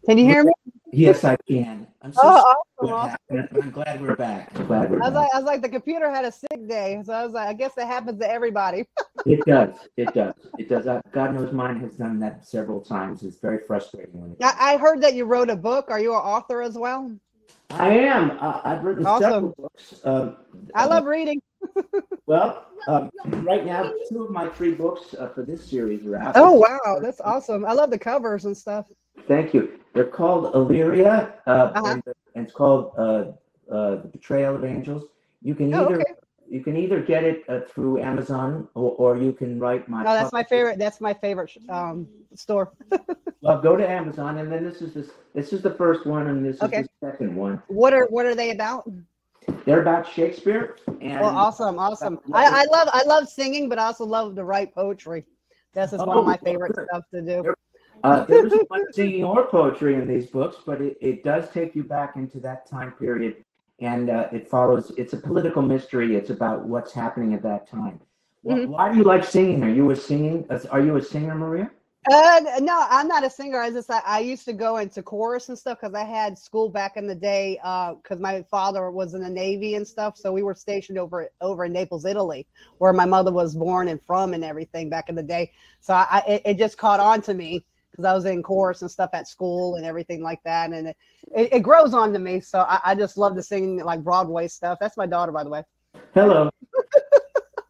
Can you hear me? Yes, I can. I'm so sorry Oh, awesome, what awesome. happened. I'm glad we're back. I'm glad we're back. I was like, the computer had a sick day, so I was like, I guess that happens to everybody. It does. It does. It does. God knows mine has done that several times. It's very frustrating when it does. I heard that you wrote a book. Are you an author as well? I am. I've written Awesome. several books. I love reading. Well, right now, two of my three books for this series are out. Oh, wow. That's awesome. I love the covers and stuff. Thank you. They're called Illyria, Uh-huh. and it's called The Betrayal of Angels. You can Oh, either okay. you can either get it through Amazon, or you can write my. No, that's my favorite. That's my favorite store. Well, go to Amazon, and then this is the first one, and this Okay. is the second one. What are they about? They're about Shakespeare, and Well, awesome, awesome. I love singing, but I also love to write poetry. That's just one of my favorite good. stuff to do. There isn't much singing or poetry in these books, but it does take you back into that time period, and it follows. It's a political mystery. It's about what's happening at that time. Mhm. Why do you like singing? Are you a singer, Maria? No, I'm not a singer. I used to go into chorus and stuff because I had school back in the day. Because my father was in the Navy and stuff, so we were stationed over in Naples, Italy, where my mother was born and from, and everything back in the day. So it just caught on to me because I was in chorus and stuff at school and everything like that, and it grows on to me. So I just love to sing like Broadway stuff. That's my daughter, by the way. Hello.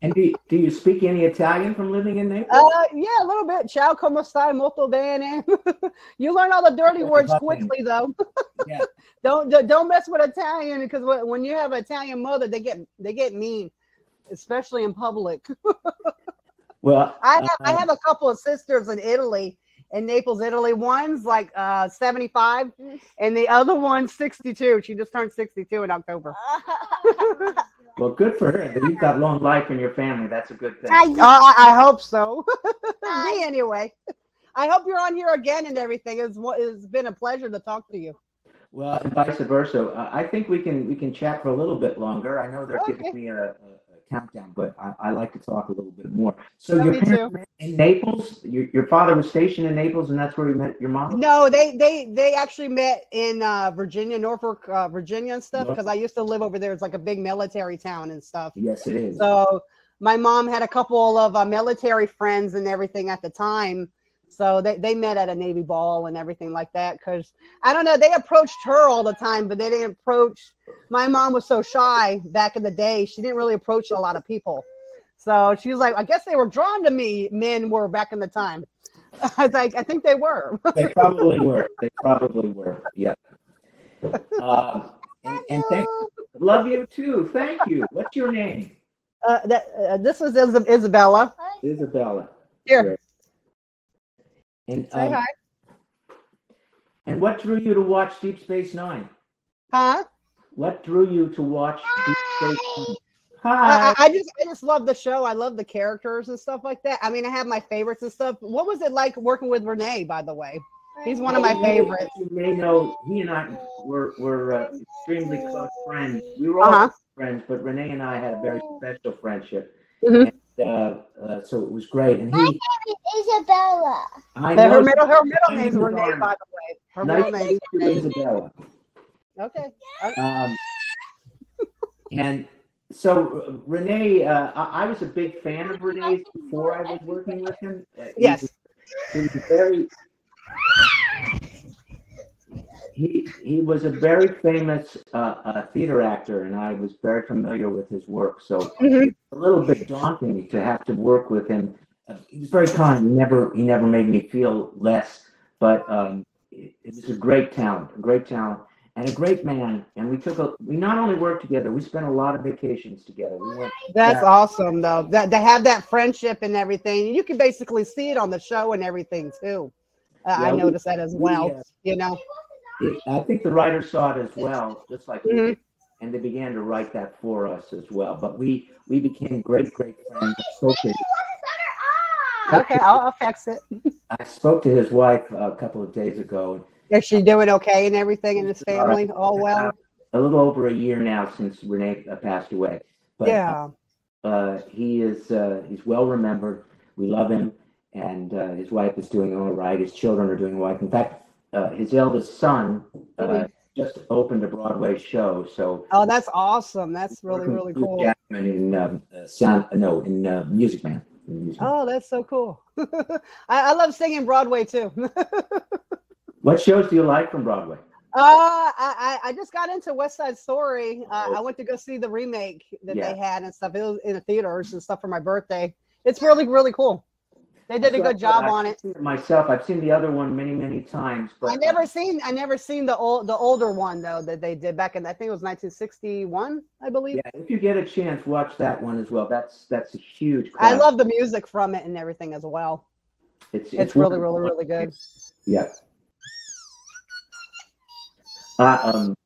And do you speak any Italian from living in Naples? Yeah, a little bit. Ciao, come stai? Molto bene. You learn all the dirty words quickly, though. Yeah. Don't mess with Italian, because when you have an Italian mother, they get mean, especially in public. Well, I have a couple of sisters in Italy, in Naples, Italy. One's like 75, and the other one's 62. She just turned 62 in October. well, good for her. You've got long life in your family. That's a good thing. I hope so. Me anyway. I hope you're on here again and everything. It's been a pleasure to talk to you. Well, and vice versa. I think we can chat for a little bit longer. I know they're giving me a countdown, but I like to talk a little bit more. So your parents met in Naples? Your father was stationed in Naples, and that's where you met your mom? No, they actually met in Virginia, Norfolk, Virginia and stuff, because I used to live over there. It's like a big military town and stuff. Yes, it is. So my mom had a couple of military friends and everything at the time. So they met at a Navy ball and everything like that. Because I don't know, they approached her all the time, but they didn't approach. My mom was so shy back in the day. She didn't really approach a lot of people. So she was like, I guess they were drawn to me. Men were back in the time. I was like, I think they were. They probably were. They probably were. Yeah. And thank, love you too. Thank you. What's your name? This is Isabella. Isabella. Here. Great. And Say hi. And what drew you to watch Deep Space Nine? Huh? What drew you to watch Deep Space Nine? Hi. I just love the show. I love the characters and stuff like that. I mean, I have my favorites and stuff. What was it like working with Renee, by the way? He's one of my favorites. You may know he and I were extremely close friends. We were all friends, but Renee and I had a very special friendship. Mm-hmm. And, so it was great. And My name is Isabella. I know her middle name is Renee, by the way. Her middle name is Isabella. Okay. And so Renee, I was a big fan of Renee's before I was working with him. Yes. He was very. He was a very famous theater actor, and I was very familiar with his work. So it's a little bit daunting to have to work with him. He was very kind. He never made me feel less. But it was a great talent, and a great man. And we not only worked together, we spent a lot of vacations together. That's awesome, though. That to have that friendship and everything. You can basically see it on the show and everything too. I noticed that as well. You know. I think the writers saw it as well, just like we did, and they began to write that for us as well. But we became great friends. Okay, I'll fix it. I spoke to his wife a couple of days ago. Is she doing okay and everything in his family? All well? A little over a year now since Renee passed away. But, he's well remembered. We love him, and his wife is doing all right. His children are doing all right. In fact, his eldest son Mhm. just opened a Broadway show. So Oh, that's awesome. That's really, working really with Hugh cool. Jackman in Music Man. In Music Man. Oh, that's so cool. I love singing Broadway too. What shows do you like from Broadway? I just got into West Side Story. I went to go see the remake that Yeah. they had and stuff. It was in the theaters and stuff for my birthday. It's really, really cool. They did a good job on it. I've seen it myself. I've seen the other one many, many times. But I never seen the older one though that they did back in, I think it was 1961, I believe. yeah, if you get a chance, watch that one as well. That's a huge I classic. love the music from it and everything as well. It's really, really, really good. Yeah. I'm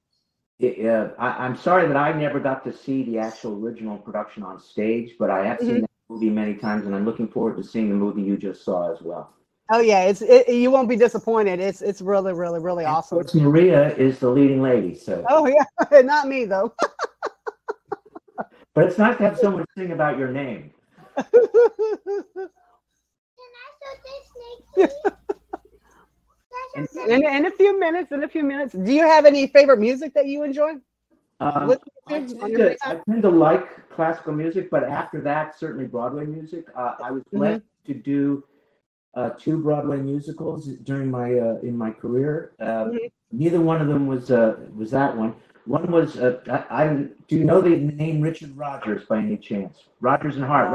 sorry that I never got to see the actual original production on stage, but I have seen that movie many times, and I'm looking forward to seeing the movie you just saw as well. Oh yeah, you won't be disappointed. It's really, really, really awesome. Of course, Maria is the leading lady, so. Oh yeah, not me though. But it's nice to have someone sing about your name. Can I show this snake? In a few minutes. Do you have any favorite music that you enjoy? I tend to like classical music, but after that, certainly Broadway music. I was blessed to do 2 Broadway musicals during my career. Neither one of them was that one. One was do you know the name Richard Rodgers by any chance? Rodgers and Hart.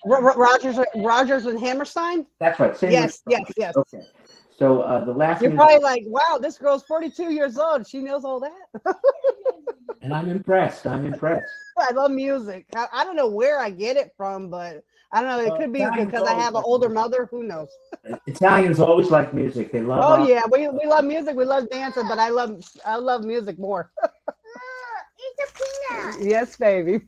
Rodgers and Hammerstein. That's right. Yes. Okay. So the last. You're probably like, wow, this girl's 42 years old. She knows all that. And I'm impressed. I love music. I don't know where I get it from, but I don't know. It could be because I have an older mother. Who knows? Italians always like music. They love. Oh yeah, we love music. We love dancing, but I love music more. It's a peanut. Yes, baby.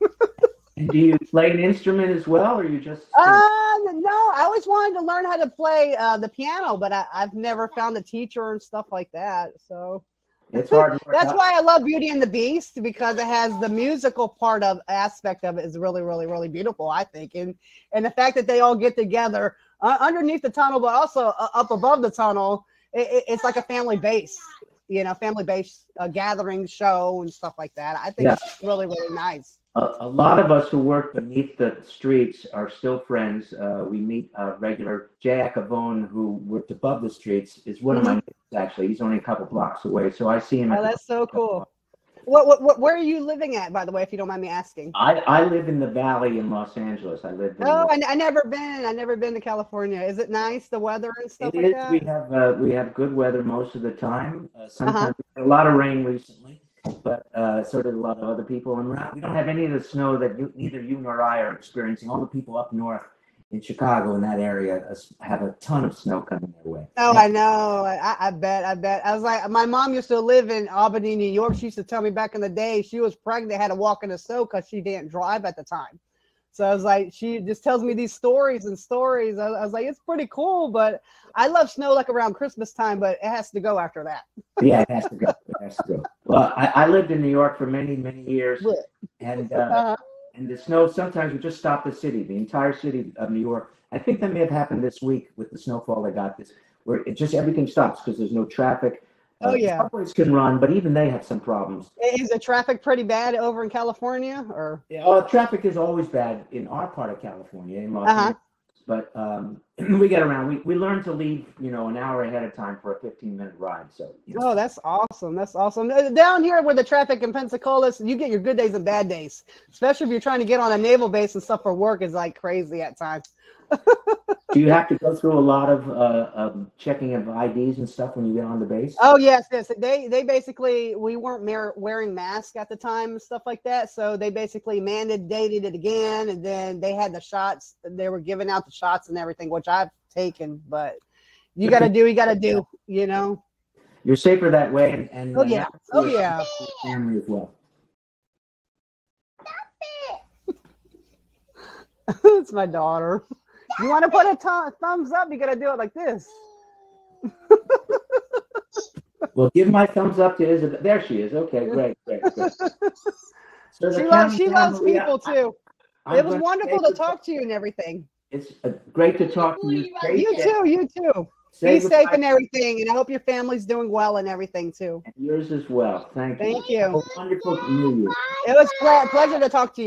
And do you play an instrument as well, or you just? No. I always wanted to learn how to play the piano, but I've never found a teacher and stuff like that. So it's hard. That's why I love Beauty and the Beast, because it has the musical aspect of it is really, really, really beautiful, I think, and the fact that they all get together underneath the tunnel, but also up above the tunnel. It's like a family base, gathering show and stuff like that. I think it's really, really nice. A lot of us who work beneath the streets are still friends. We meet regular Jack Avon, who worked above the streets, is one of my neighbors, actually. He's only a couple blocks away, so I see him. Oh, that's so cool. Where are you living at, by the way, if you don't mind me asking? I live in the Valley in Los Angeles. I never been to California. Is it nice, the weather and stuff like that? We have good weather most of the time. Sometimes a lot of rain recently, but so did a lot of other people. And we don't have any of the snow that neither you nor I are experiencing. All the people up north in Chicago in that area have a ton of snow coming their way. Oh, I know. I bet. I was like, my mom used to live in Albany, New York. She used to tell me back in the day she was pregnant, had to walk in the snow because she didn't drive at the time. So I was like, she just tells me these stories. I was like, it's pretty cool, but I love snow like around Christmas time, but it has to go after that. Yeah, it has to go. Well, I lived in New York for many, many years, and the snow sometimes would just stop the entire city of New York. I think that may have happened this week with the snowfall they got where it just everything stops because there's no traffic. Subways can run, but even they have some problems. Is the traffic pretty bad over in California, or? Yeah, traffic is always bad in our part of California, in Los Angeles. But we get around. We learn to leave, an hour ahead of time for a 15-minute ride. So. Oh, that's awesome. That's awesome. Down here with the traffic in Pensacola, you get your good days and bad days, especially if you're trying to get on a naval base and stuff for work. Is like crazy at times. Do you have to go through a lot of checking of IDs and stuff when you get on the base? Oh, yes. They basically, we weren't wearing masks at the time and stuff like that. So they basically mandated it again. And then they had the shots. They were giving out the shots and everything, which I've taken. But you got to do, You're safer that way. And family as well. It's my daughter. You want to put a thumbs up? You got to do it like this. Well, give my thumbs up to Isabel. There she is. Okay, great. So she loves people too. It was wonderful to talk to you and everything. It's great to talk to you. You too. Be safe and everything, and I hope your family's doing well and everything too. And yours as well. Thank you. Thank you. Have a wonderful New Year. It was a pleasure to talk to you.